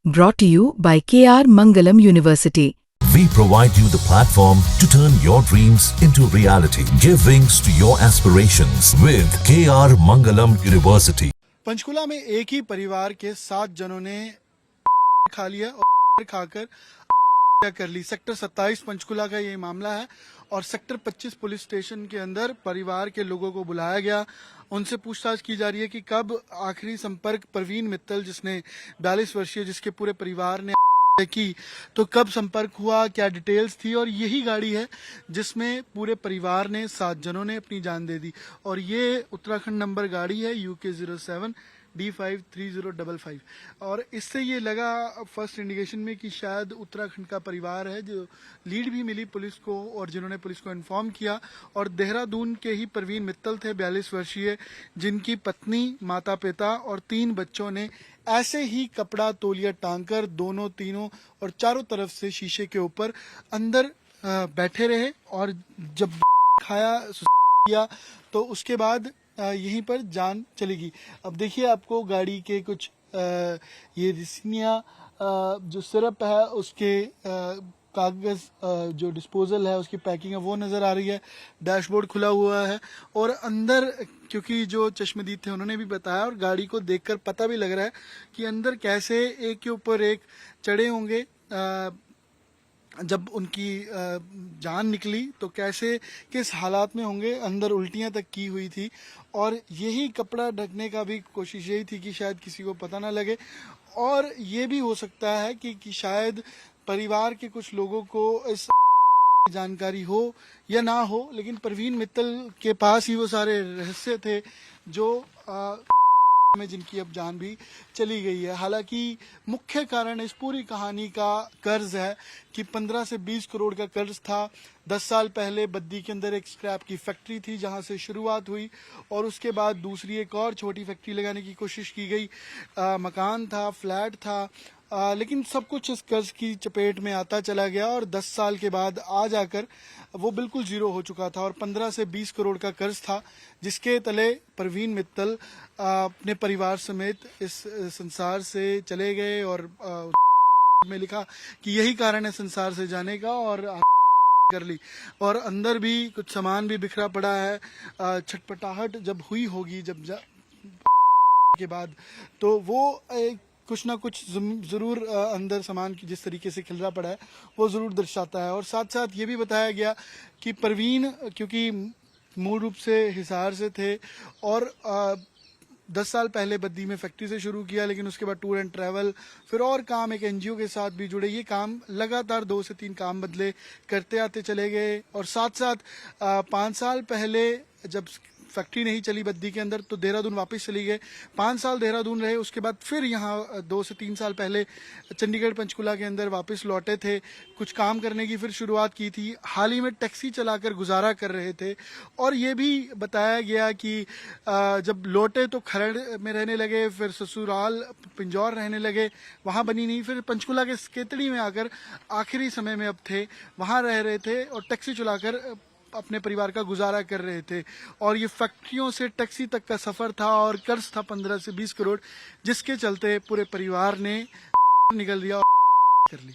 Brought to you by KR Mangalam University. We provide you the platform to turn your dreams into reality. Give wings to your aspirations with KR Mangalam University. Panchkula में एक ही परिवार के 7 जनों ने खा लिया और खाकर हत्या कर ली। सेक्टर 27 पंचकुला का ये मामला है और सेक्टर 25 पुलिस स्टेशन के अंदर परिवार के लोगों को बुलाया गया। उनसे पूछताछ की जा रही है कि कब आखिरी संपर्क परवीन मित्तल, जिसने 42 वर्षीय, जिसके पूरे परिवार ने की, तो कब संपर्क हुआ, क्या डिटेल्स थी। और यही गाड़ी है जिसमें पूरे परिवार ने 7 जनों ने अपनी जान दे दी और ये उत्तराखंड नंबर गाड़ी है UK 07 D53055। और इससे ये लगा फर्स्ट इंडिकेशन में कि शायद उत्तराखंड का परिवार है। जो लीड भी मिली पुलिस को और जिन्होंने पुलिस को इन्फॉर्म किया, और देहरादून के ही परवीन मित्तल थे 42 वर्षीय, जिनकी पत्नी, माता पिता और 3 बच्चों ने ऐसे ही कपड़ा तौलिया टांगकर दोनों, तीनों और चारों तरफ से शीशे के ऊपर अंदर बैठे रहे और जब खाया किया तो उसके बाद यहीं पर जान चलेगी। अब देखिए, आपको गाड़ी के कुछ ये रिसिनिया जो सिरप है उसके कागज, जो डिस्पोजल है उसकी पैकिंग है वो नज़र आ रही है। डैशबोर्ड खुला हुआ है और अंदर, क्योंकि जो चश्मदीद थे उन्होंने भी बताया और गाड़ी को देखकर पता भी लग रहा है कि अंदर कैसे एक के ऊपर एक चढ़े होंगे। जब उनकी जान निकली तो कैसे, किस हालात में होंगे, अंदर उल्टियां तक की हुई थी। और यही कपड़ा ढकने का भी कोशिश यही थी कि शायद किसी को पता ना लगे। और ये भी हो सकता है कि शायद परिवार के कुछ लोगों को इस जानकारी हो या ना हो, लेकिन परवीन मित्तल के पास ही वो सारे रहस्य थे जो में जिनकी अब जान भी चली गई है। हालांकि मुख्य कारण इस पूरी कहानी का कर्ज है कि 15 से 20 करोड़ का कर्ज था। 10 साल पहले बद्दी के अंदर एक स्क्रैप की फैक्ट्री थी जहां से शुरुआत हुई और उसके बाद दूसरी एक और छोटी फैक्ट्री लगाने की कोशिश की गई। मकान था, फ्लैट था, लेकिन सब कुछ इस कर्ज की चपेट में आता चला गया और 10 साल के बाद आ जाकर वो बिल्कुल जीरो हो चुका था और 15 से 20 करोड़ का कर्ज था, जिसके तले परवीन मित्तल अपने परिवार समेत इस संसार से चले गए। और में लिखा कि यही कारण है संसार से जाने का और कर ली। और अंदर भी कुछ सामान भी बिखरा पड़ा है। छटपटाहट जब हुई होगी जब के बाद, तो वो कुछ ना कुछ जरूर अंदर सामान की जिस तरीके से खिलरा पड़ा है वो जरूर दर्शाता है। और साथ साथ ये भी बताया गया कि परवीन, क्योंकि मूल रूप से हिसार से थे और 10 साल पहले बद्दी में फैक्ट्री से शुरू किया, लेकिन उसके बाद टूर एंड ट्रैवल, फिर और काम, एक NGO के साथ भी जुड़े। ये काम लगातार 2 से 3 काम बदले करते आते चले गए। और साथ साथ 5 साल पहले जब फैक्ट्री नहीं चली बद्दी के अंदर तो देहरादून वापस चली गए। 5 साल देहरादून रहे, उसके बाद फिर यहाँ 2 से 3 साल पहले चंडीगढ़ पंचकुला के अंदर वापस लौटे थे। कुछ काम करने की फिर शुरुआत की थी। हाल ही में टैक्सी चलाकर गुजारा कर रहे थे। और ये भी बताया गया कि जब लौटे तो खरड़ में रहने लगे, फिर ससुराल पिंजौर रहने लगे, वहाँ बनी नहीं, फिर पंचकुला के केतड़ी में आकर आखिरी समय में अब थे, वहाँ रह रहे थे और टैक्सी चलाकर अपने परिवार का गुजारा कर रहे थे। और ये फैक्ट्रियों से टैक्सी तक का सफर था और कर्ज था 15 से 20 करोड़, जिसके चलते पूरे परिवार ने निकल लिया और कर ली।